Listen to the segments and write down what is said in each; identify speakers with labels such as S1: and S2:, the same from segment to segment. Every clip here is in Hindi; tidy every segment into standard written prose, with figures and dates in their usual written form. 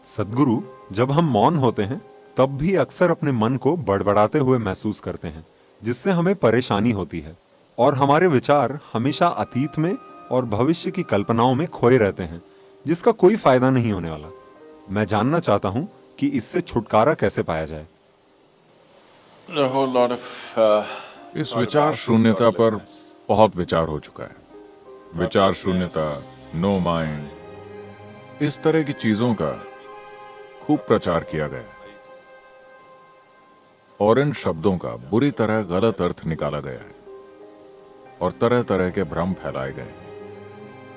S1: सद्गुरु, जब हम मौन होते हैं तब भी अक्सर अपने मन को बड़बड़ाते हुए महसूस करते हैं, जिससे हमें परेशानी होती है और हमारे विचार हमेशा अतीत में और भविष्य की कल्पनाओं में खोए रहते हैं, जिसका कोई फायदा नहीं होने वाला। मैं जानना चाहता हूं कि इससे छुटकारा कैसे पाया जाए।
S2: A whole lot of
S3: इस विचार शून्यता पर बहुत विचार हो चुका है। विचार शून्यता, नो माइंड, इस तरह की चीजों का खूब प्रचार किया गया और इन शब्दों का बुरी तरह गलत अर्थ निकाला गया है और तरह तरह के भ्रम फैलाए गए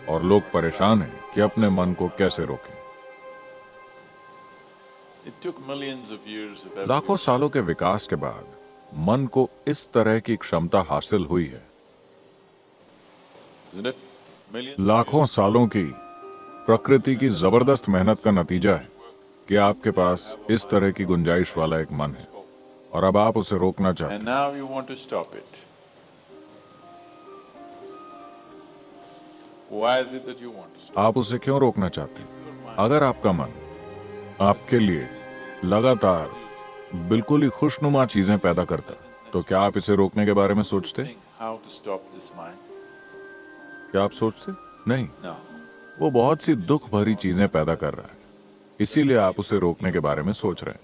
S3: और लोग परेशान हैं कि अपने मन को कैसे रोकें।
S2: it took millions of years of
S3: लाखों सालों के विकास के बाद मन को इस तरह की क्षमता हासिल हुई है।
S2: isn't it? Millions
S3: लाखों सालों की प्रकृति की जबरदस्त मेहनत का नतीजा है कि आपके पास इस तरह की गुंजाइश वाला एक मन है और अब आप उसे रोकना चाहते
S2: and now you want to stop it. Why is it that you want to stop?
S3: हैं। आप उसे क्यों रोकना चाहते हैं? अगर आपका मन आपके लिए लगातार बिल्कुल ही खुशनुमा चीजें पैदा करता तो क्या आप इसे रोकने के बारे में सोचते?
S2: Think how to stop this mind?
S3: क्या आप सोचते? नहीं,
S2: No.
S3: वो बहुत सी दुख भरी चीजें पैदा कर रहा है, इसीलिए आप उसे रोकने के बारे में सोच रहे हैं।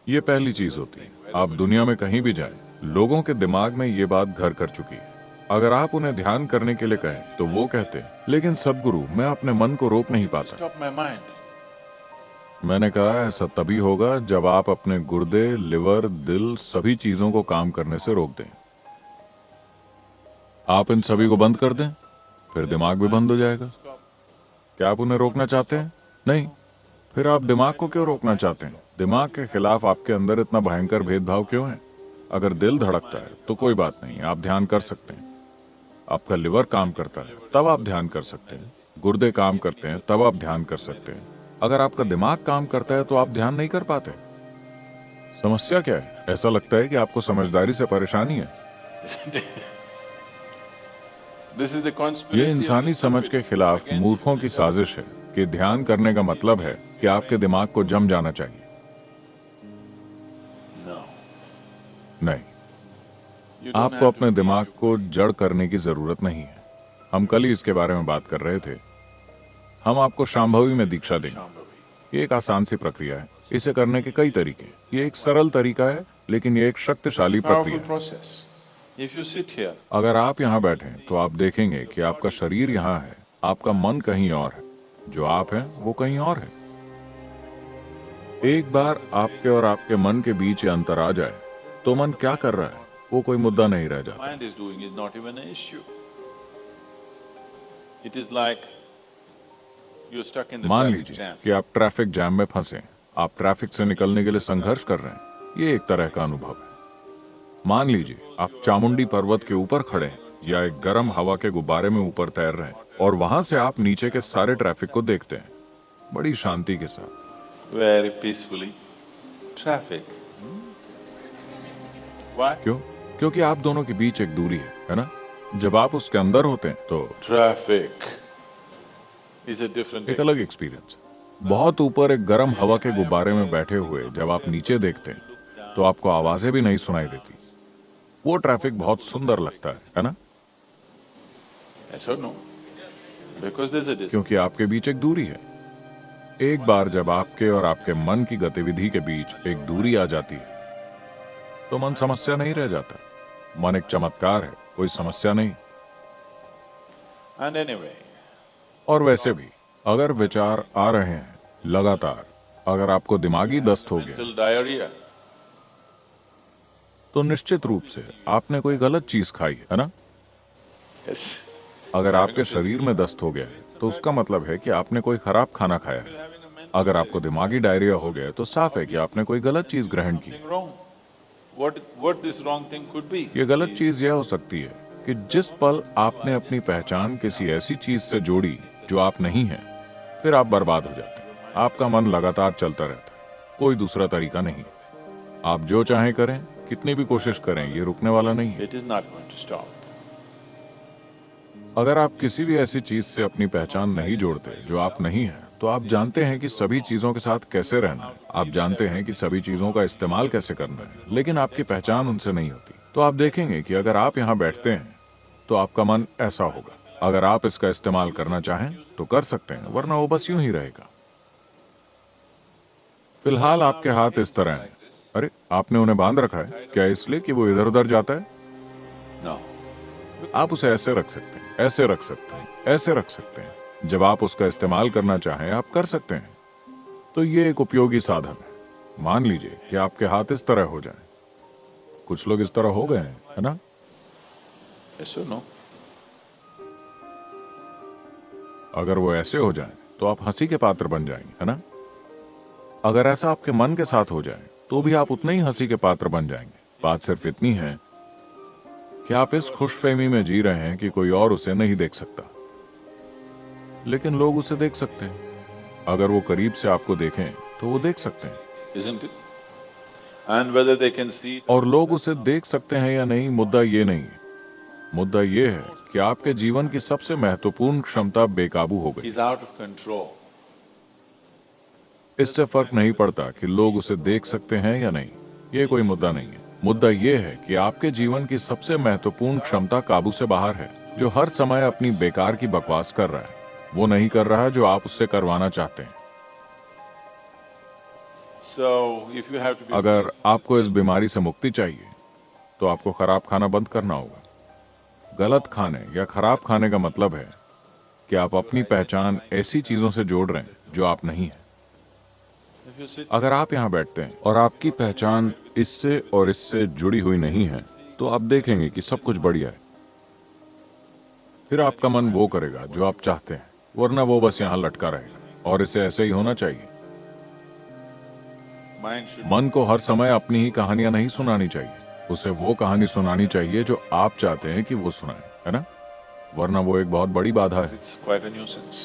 S3: ये पहली चीज होती है। आप दुनिया में कहीं भी जाएं, लोगों के दिमाग में ये बात घर कर चुकी है। अगर आप उन्हें ध्यान करने के लिए कहें तो वो कहते हैं, लेकिन सद्गुरु, मैं अपने मन को रोक नहीं पाता।
S2: Stop my mind.
S3: मैंने कहा ऐसा तभी होगा जब आप अपने गुर्दे, लिवर, दिल, सभी चीजों को काम करने से रोक दें। आप इन सभी को बंद कर दें, फिर दिमाग भी बंद हो जाएगा। क्या आप उन्हें रोकना चाहते हैं? नहीं। फिर आप दिमाग को क्यों रोकना चाहते हैं? दिमाग के खिलाफ आपके अंदर इतना भयंकर भेदभाव क्यों है? अगर दिल धड़कता है तो कोई बात नहीं, आप ध्यान कर सकते हैं। आपका लिवर काम करता है तब आप ध्यान कर सकते हैं। गुर्दे काम करते हैं तब आप ध्यान कर सकते हैं। अगर आपका दिमाग काम करता है तो आप ध्यान नहीं कर पाते। समस्या क्या है? ऐसा लगता है कि आपको समझदारी से परेशानी है।
S2: This is the
S3: ये
S2: conspiracy of
S3: इंसानी
S2: the
S3: समझ के
S2: stupid
S3: खिलाफ
S2: against
S3: मूर्खों की साजिश है कि ध्यान करने का मतलब है कि आपके दिमाग को जम जाना चाहिए।
S2: No.
S3: नहीं,
S2: You don't
S3: आपको
S2: have
S3: अपने
S2: to
S3: दिमाग को जड़ करने की जरूरत नहीं है। हम कल ही इसके बारे में बात कर रहे थे। हम आपको शांभवी में दीक्षा देंगे।
S2: Shambhavi.
S3: ये एक आसान सी प्रक्रिया है। इसे करने के कई तरीके हैं। ये एक सरल तरीका है, लेकिन ये एक शक्तिशाली प्रक्रिया
S2: Powerful
S3: है।
S2: process. If you sit here,
S3: अगर आप यहाँ बैठे तो आप देखेंगे कि आपका शरीर यहाँ है, आपका मन कहीं और है, जो आप हैं वो कहीं और है। एक बार आपके और आपके मन के बीच ये अंतर आ जाए तो मन क्या कर रहा है वो कोई मुद्दा नहीं रह जाता।
S2: mind is doing is not even an issue. It is like you're stuck in the
S3: मान
S2: traffic
S3: लीजिए
S2: jam.
S3: कि आप ट्रैफिक जैम में फंसे, आप ट्रैफिक से निकलने के लिए संघर्ष कर रहे हैं। ये एक तरह का अनुभव है। मान लीजिए आप चामुंडी पर्वत के ऊपर खड़े हैं या एक गर्म हवा के गुब्बारे में ऊपर तैर रहे हैं और वहां से आप नीचे के सारे ट्रैफिक को देखते हैं बड़ी शांति के साथ।
S2: Very peacefully. Traffic. Why?
S3: क्यों? क्योंकि आप दोनों के बीच एक दूरी है ना? जब आप उसके अंदर होते हैं तो
S2: Traffic is a different
S3: एक अलग एक्सपीरियंस। बहुत ऊपर एक गर्म हवा के गुब्बारे में बैठे हुए जब आप नीचे देखते हैं तो आपको आवाजें भी नहीं सुनाई देती। वो ट्रैफिक बहुत सुंदर लगता है ना?
S2: Yes or no? Because there's a distance.
S3: क्योंकि आपके बीच एक दूरी है। एक बार जब आपके और आपके मन की गतिविधि के बीच एक दूरी आ जाती है तो मन समस्या नहीं रह जाता। मन एक चमत्कार है, कोई समस्या नहीं।
S2: And anyway,
S3: और वैसे भी अगर विचार आ रहे हैं लगातार, अगर आपको दिमागी दस्त हो गया
S2: mental diarrhea.
S3: तो निश्चित रूप से आपने कोई गलत चीज खाई है ना?
S2: Yes.
S3: अगर आपके शरीर में दस्त हो गया है तो उसका मतलब है कि आपने कोई खराब खाना खाया है। अगर आपको दिमागी डायरिया हो गया है तो साफ है कि आपने कोई गलत चीज ग्रहण की।
S2: Something wrong. What this wrong thing could be?
S3: ये गलत चीज यह हो सकती है कि जिस पल आपने अपनी पहचान किसी ऐसी चीज से जोड़ी जो आप नहीं हैं, फिर आप बर्बाद हो जाते हैं। आपका मन लगातार चलता रहता है, कोई दूसरा तरीका नहीं। आप जो चाहें करें, कितनी भी कोशिश करें, ये रुकने वाला नहीं है।
S2: It is not going to stop.
S3: अगर आप किसी भी ऐसी चीज से अपनी पहचान नहीं जोड़ते जो आप नहीं हैं तो आप जानते हैं कि सभी चीजों के साथ कैसे रहना है, आप जानते हैं कि सभी चीजों का इस्तेमाल कैसे करना है, लेकिन आपकी पहचान उनसे नहीं होती। तो आप देखेंगे कि अगर आप यहाँ बैठते हैं तो आपका मन ऐसा होगा। अगर आप इसका इस्तेमाल करना चाहें तो कर सकते हैं, वरना वो बस यूं ही रहेगा। फिलहाल आपके हाथ इस तरह हैं। अरे, आपने उन्हें बांध रखा है क्या, इसलिए कि वो इधर उधर जाता है?
S2: No.
S3: आप उसे ऐसे रख सकते हैं, ऐसे रख सकते हैं, ऐसे रख सकते हैं। जब आप उसका इस्तेमाल करना चाहें आप कर सकते हैं। तो ये एक उपयोगी साधन है। मान लीजिए कि आपके हाथ इस तरह हो जाएं। कुछ लोग इस तरह हो गए हैं, है ना?
S2: Yes or no?
S3: अगर वो ऐसे हो जाएं तो आप हंसी के पात्र बन जाएंगे, है ना? अगर ऐसा आपके मन के साथ हो जाए तो भी आप उतने ही हंसी के पात्र बन जाएंगे। बात सिर्फ इतनी है कि आप इस खुशफहमी में जी रहे हैं कि कोई और उसे नहीं देख सकता, लेकिन लोग उसे देख सकते हैं। अगर वो करीब से आपको देखें तो वो देख सकते हैं,
S2: Isn't it? And whether they can see
S3: और लोग उसे देख सकते हैं या नहीं, मुद्दा ये नहीं है। मुद्दा ये है कि आपके जीवन की सबसे महत्वपूर्ण क्षमता बेकाबू हो गई।
S2: he's out of control.
S3: इससे फर्क नहीं पड़ता कि लोग उसे देख सकते हैं या नहीं, ये कोई मुद्दा नहीं है। मुद्दा ये है कि आपके जीवन की सबसे महत्वपूर्ण क्षमता काबू से बाहर है, जो हर समय अपनी बेकार की बकवास कर रहा है। वो नहीं कर रहा जो आप उससे करवाना चाहते हैं।
S2: So if you have to be
S3: अगर आपको इस बीमारी से मुक्ति चाहिए तो आपको खराब खाना बंद करना होगा। गलत खाने या खराब खाने का मतलब है कि आप अपनी पहचान ऐसी चीजों से जोड़ रहे हैं जो आप नहीं हैं।
S2: if you sit
S3: अगर आप यहाँ बैठते हैं और आपकी पहचान इससे और इससे जुड़ी हुई नहीं है तो आप देखेंगे कि सब कुछ बढ़िया है। फिर आपका मन वो करेगा जो आप चाहते हैं, वरना वो बस यहाँ लटका रहेगा। और इसे ऐसे ही होना चाहिए।
S2: mind should
S3: मन को हर समय अपनी ही कहानियां नहीं सुनानी चाहिए, उसे वो कहानी सुनानी चाहिए जो आप चाहते हैं कि वो सुनाए, है ना? वरना वो एक बहुत बड़ी बाधा है।
S2: it's quite a nuisance.